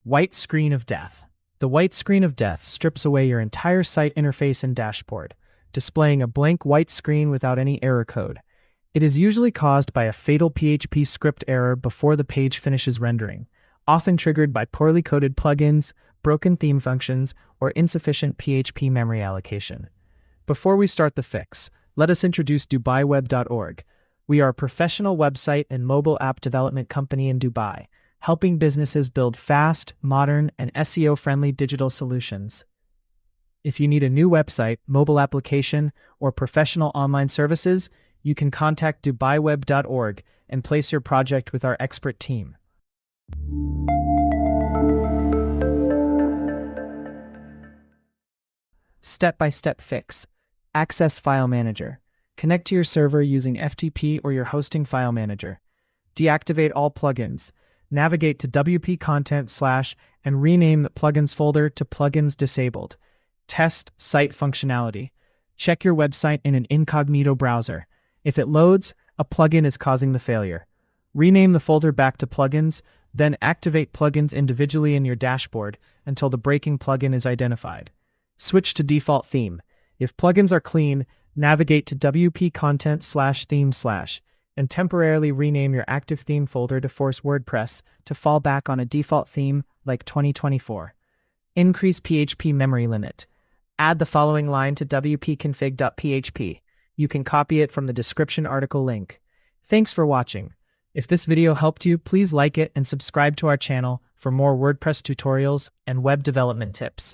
White screen of death. The white screen of death strips away your entire site interface and dashboard, displaying a blank white screen without any error code. It is usually caused by a fatal PHP script error before the page finishes rendering, often triggered by poorly coded plugins, broken theme functions, or insufficient PHP memory allocation. Before we start the fix, let us introduce DubaiWeb.org. We are a professional website and mobile app development company in Dubai, helping businesses build fast, modern, and SEO-friendly digital solutions. If you need a new website, mobile application, or professional online services, you can contact DubaiWeb.org and place your project with our expert team. Step-by-step fix. Access File Manager. Connect to your server using FTP or your hosting file manager. Deactivate all plugins. Navigate to WP Content / and rename the plugins folder to Plugins Disabled. Test site functionality. Check your website in an incognito browser. If it loads, a plugin is causing the failure. Rename the folder back to Plugins, then activate plugins individually in your dashboard until the breaking plugin is identified. Switch to default theme. If plugins are clean, navigate to WP Content / theme / and temporarily rename your active theme folder to force WordPress to fall back on a default theme like 2024. Increase PHP memory limit. Add the following line to wp-config.php. You can copy it from the description article link. Thanks for watching. If this video helped you, please like it and subscribe to our channel for more WordPress tutorials and web development tips.